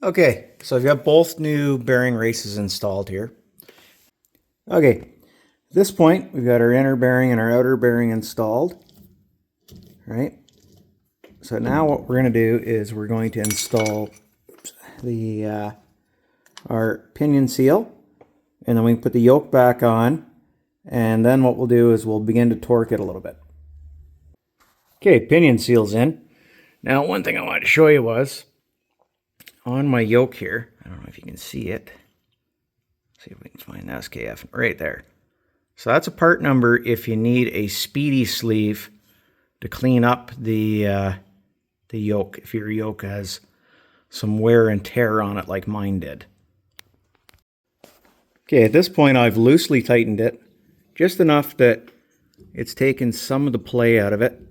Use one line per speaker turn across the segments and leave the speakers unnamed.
Okay, so I've got both new bearing races installed here. Okay, at this point we've got our inner bearing and our outer bearing installed. Right? So now what we're going to do is we're going to install the our pinion seal, and then we can put the yoke back on, and then what we'll do is we'll begin to torque it a little bit. Okay, pinion seal's in. Now one thing I wanted to show you was on my yoke here, I don't know if you can see it. See if we can find the SKF right there. So that's a part number if you need a speedy sleeve to clean up the yoke, if your yoke has some wear and tear on it like mine did. Okay, at this point I've loosely tightened it, just enough that it's taken some of the play out of it.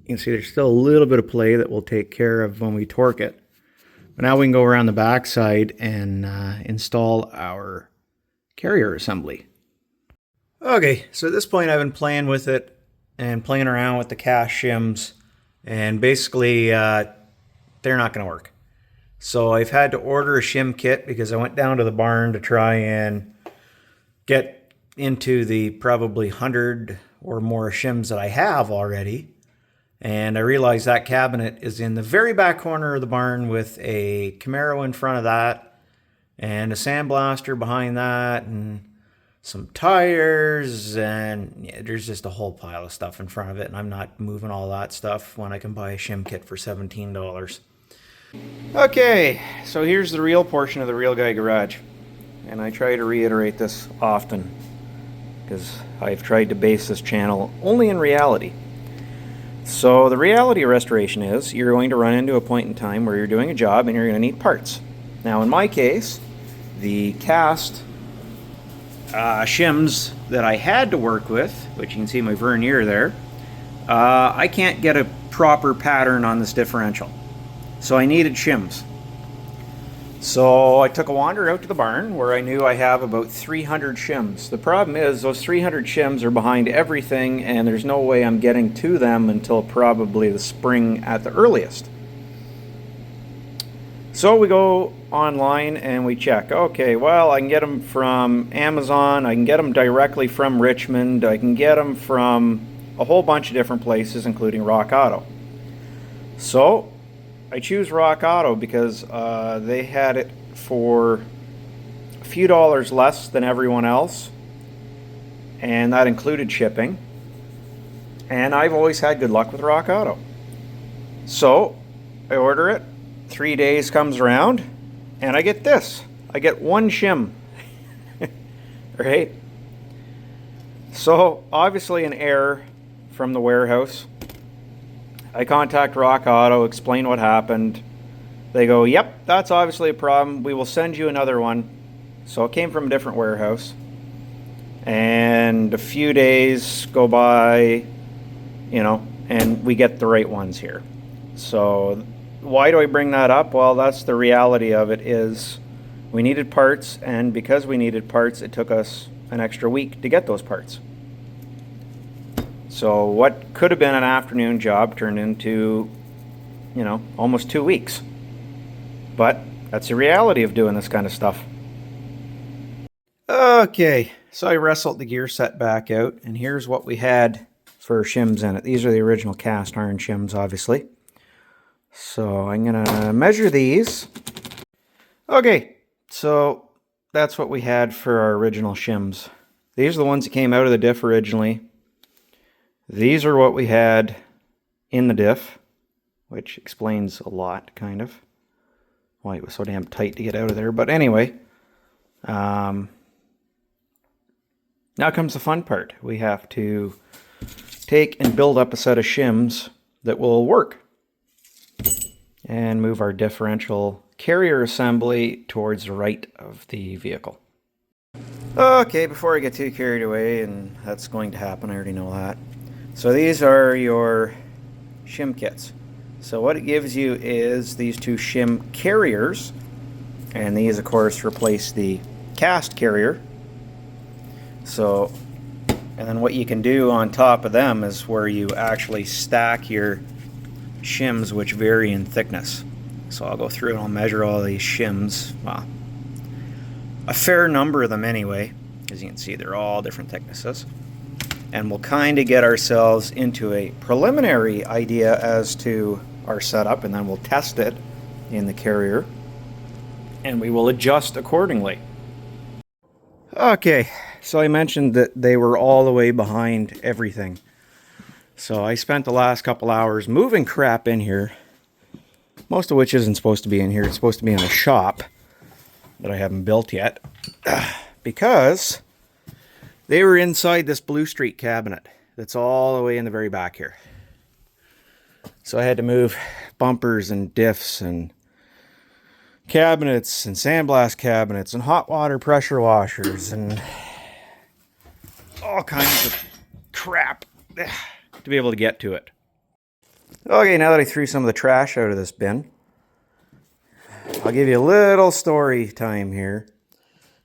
You can see there's still a little bit of play that we'll take care of when we torque it. But now we can go around the back side and install our carrier assembly. Okay, so at this point I've been playing with it and playing around with the cast shims, and basically they're not going to work. So I've had to order a shim kit because I went down to the barn to try and get into the probably 100 or more shims that I have already. And I realized that cabinet is in the very back corner of the barn with a Camaro in front of that and a sandblaster behind that and some tires, and yeah, there's just a whole pile of stuff in front of it, and I'm not moving all that stuff when I can buy a shim kit for $17. Okay, so here's the real portion of the Real Guy Garage, and I try to reiterate this often because I've tried to base this channel only in reality. So the reality of restoration is you're going to run into a point in time where you're doing a job and you're going to need parts. Now in my case, the cast shims that I had to work with, which you can see my vernier there, I can't get a proper pattern on this differential. So I needed shims. So I took a wander out to the barn where I knew I have about 300 shims. The problem is those 300 shims are behind everything, and there's no way I'm getting to them until probably the spring at the earliest. So we go online and we check. Okay, well, I can get them from Amazon, I can get them directly from Richmond, I can get them from a whole bunch of different places, including Rock Auto. So I choose Rock Auto because they had it for a few dollars less than everyone else, and that included shipping. And I've always had good luck with Rock Auto. So I order it, 3 days comes around, and I get this. I get one shim. Right? So obviously an error from the warehouse. I contact Rock Auto, explain what happened. They go, yep, that's obviously a problem. We will send you another one. So it came from a different warehouse. And a few days go by, you know, and we get the right ones here. So why do I bring that up? Well, that's the reality of it is we needed parts, and because we needed parts, it took us an extra week to get those parts. So what could have been an afternoon job turned into, you know, almost 2 weeks. But that's the reality of doing this kind of stuff. Okay, so I wrestled the gear set back out, and here's what we had for shims in it. These are the original cast iron shims, obviously. So I'm going to measure these. Okay, so that's what we had for our original shims. These are the ones that came out of the diff originally. These are what we had in the diff, which explains a lot, kind of. Why it was so damn tight to get out of there. But anyway, now comes the fun part. We have to take and build up a set of shims that will work and move our differential carrier assembly towards the right of the vehicle. Okay, before I get too carried away, and that's going to happen, I already know that. So these are your shim kits. So what it gives you is these two shim carriers, and these of course replace the cast carrier. So, and then what you can do on top of them is where you actually stack your shims, which vary in thickness. So I'll go through and I'll measure all these shims. Well, a fair number of them anyway. As you can see, they're all different thicknesses. And we'll kind of get ourselves into a preliminary idea as to our setup, and then we'll test it in the carrier, and we will adjust accordingly. Okay, so I mentioned that they were all the way behind everything. So I spent the last couple hours moving crap in here, most of which isn't supposed to be in here. It's supposed to be in a shop that I haven't built yet, because they were inside this Blue Street cabinet that's all the way in the very back here. So I had to move bumpers and diffs and cabinets and sandblast cabinets and hot water pressure washers and all kinds of crap to be able to get to it. Okay, now that I threw some of the trash out of this bin, I'll give you a little story time here.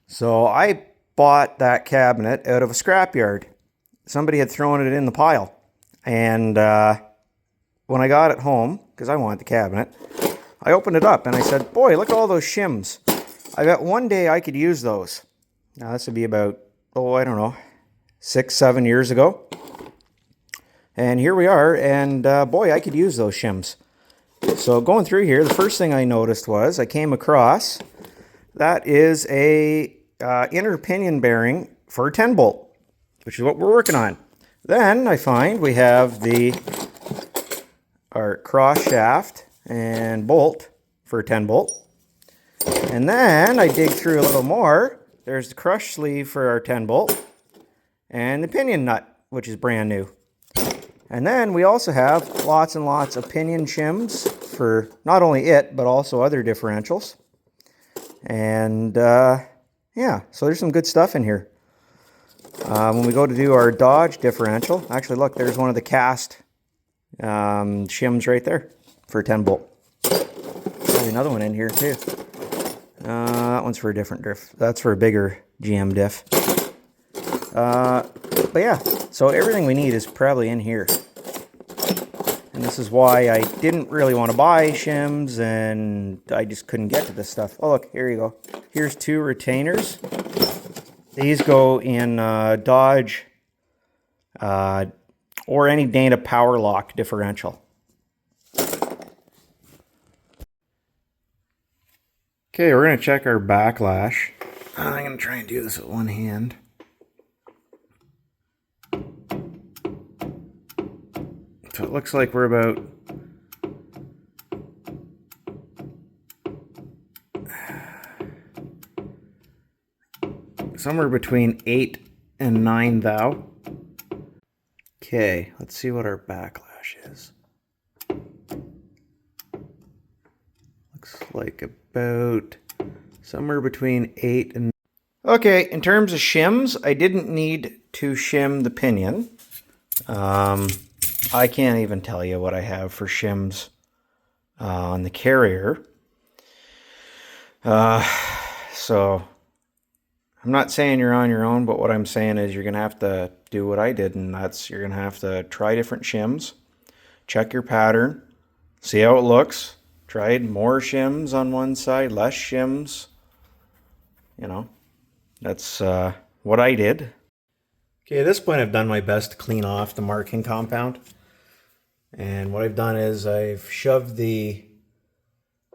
So I bought that cabinet out of a scrapyard. Somebody had thrown it in the pile. And when I got it home, because I wanted the cabinet, I opened it up and I said, boy, look at all those shims. I bet one day I could use those. Now this would be about, I don't know, 6-7 years ago. And here we are, and boy, I could use those shims. So going through here, the first thing I noticed was I came across, that is a inner pinion bearing for a 10 bolt, which is what we're working on. Then I find we have our cross shaft and bolt for a 10 bolt. And then I dig through a little more. There's the crush sleeve for our 10 bolt and the pinion nut, which is brand new. And then we also have lots and lots of pinion shims for not only it, but also other differentials. And yeah, so there's some good stuff in here. When we go to do our Dodge differential, actually look, there's one of the cast shims right there for a 10 bolt. There's another one in here too. That one's for a different diff. That's for a bigger GM diff. But yeah, so everything we need is probably in here. And this is why I didn't really want to buy shims, and I just couldn't get to this stuff. Oh look, here you go. Here's 2 retainers. These go in Dodge or any Dana Power Lock differential. Okay, we're going to check our backlash. I'm going to try and do this with one hand. So it looks like we're about somewhere between 8 and 9 thou. Okay, let's see what our backlash is. Looks like about somewhere between 8 and... Okay, in terms of shims, I didn't need to shim the pinion. I can't even tell you what I have for shims on the carrier. So I'm not saying you're on your own, but what I'm saying is you're going to have to do what I did, and that's you're going to have to try different shims, check your pattern, see how it looks. Tried more shims on one side, less shims. You know, that's what I did. Okay, at this point I've done my best to clean off the marking compound. And what I've done is I've shoved the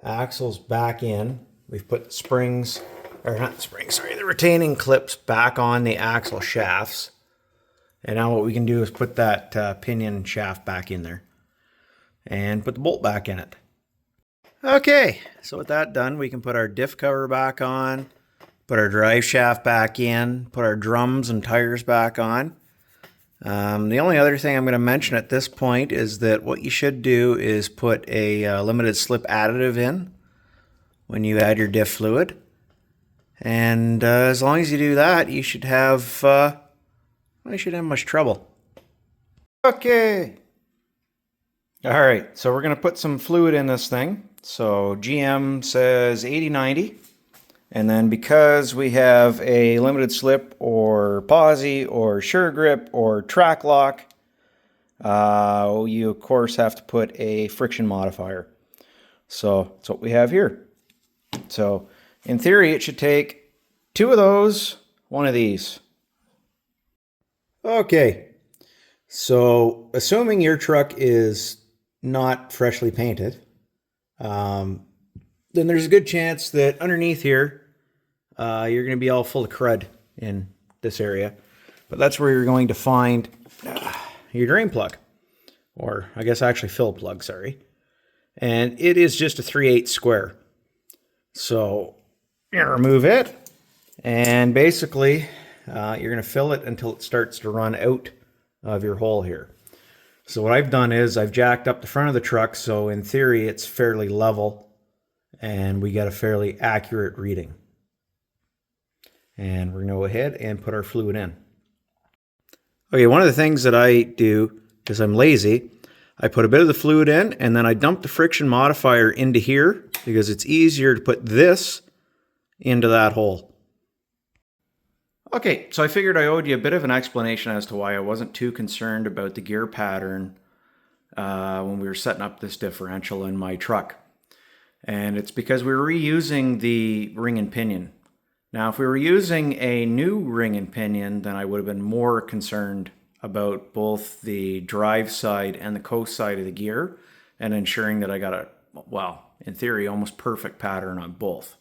axles back in. We've put the springs, or not the springs, sorry, the retaining clips back on the axle shafts. And now what we can do is put that pinion shaft back in there and put the bolt back in it. Okay, so with that done, we can put our diff cover back on, put our drive shaft back in, put our drums and tires back on. The only other thing I'm going to mention at this point is that what you should do is put a limited slip additive in when you add your diff fluid. And as long as you do that, you should have, you shouldn't have much trouble. Okay. All right, so we're going to put some fluid in this thing. So GM says 80-90. And then because we have a limited slip or Posi or sure grip or track lock, you of course have to put a friction modifier. So that's what we have here. So in theory, it should take 2 of those, 1 of these. Okay, so assuming your truck is not freshly painted, then there's a good chance that underneath here, you're going to be all full of crud in this area. But that's where you're going to find your drain plug, or I guess actually fill plug, sorry. And it is just a 3/8 square. So you remove it, and basically you're going to fill it until it starts to run out of your hole here. So what I've done is I've jacked up the front of the truck, so in theory it's fairly level and we get a fairly accurate reading. And we're going to go ahead and put our fluid in. Okay, one of the things that I do, because I'm lazy, I put a bit of the fluid in and then I dump the friction modifier into here because it's easier to put this into that hole. Okay, so I figured I owed you a bit of an explanation as to why I wasn't too concerned about the gear pattern when we were setting up this differential in my truck. And it's because we were reusing the ring and pinion. Now, if we were using a new ring and pinion, then I would have been more concerned about both the drive side and the coast side of the gear and ensuring that I got a, well, in theory, almost perfect pattern on both.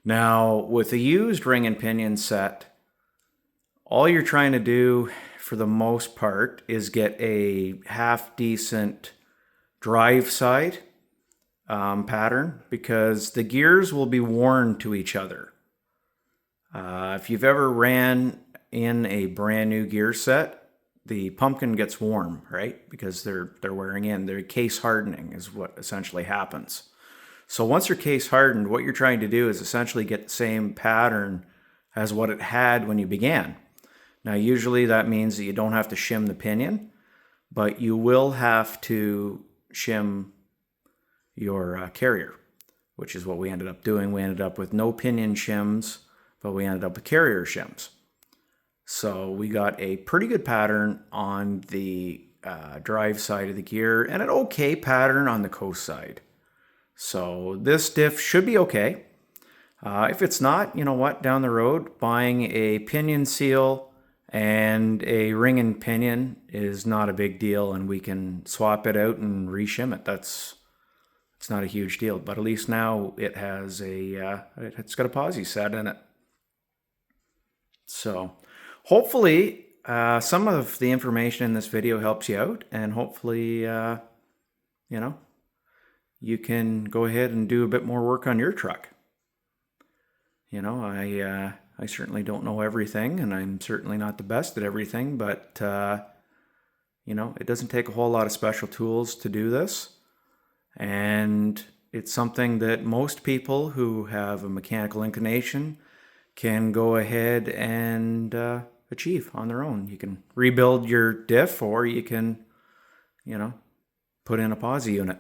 Now, with a used ring and pinion set, all you're trying to do for the most part is get a half decent drive side pattern, because the gears will be worn to each other. If you've ever ran in a brand new gear set, the pumpkin gets warm, right? Because they're wearing in. Their case hardening is what essentially happens. So once your case hardened, what you're trying to do is essentially get the same pattern as what it had when you began. Now, usually that means that you don't have to shim the pinion, but you will have to shim your carrier, which is what we ended up doing. We ended up with no pinion shims, but we ended up with carrier shims. So we got a pretty good pattern on the drive side of the gear and an okay pattern on the coast side. So this diff should be okay. If it's not, you know what, down the road, buying a pinion seal and a ring and pinion is not a big deal, and we can swap it out and reshim it. It's not a huge deal, but at least now it has it's got a Posi set in it. So hopefully some of the information in this video helps you out, and hopefully, you know, you can go ahead and do a bit more work on your truck. You know, I certainly don't know everything, and I'm certainly not the best at everything, but, you know, it doesn't take a whole lot of special tools to do this. And it's something that most people who have a mechanical inclination can go ahead and achieve on their own. You can rebuild your diff, or you can, you know, put in a Posi unit.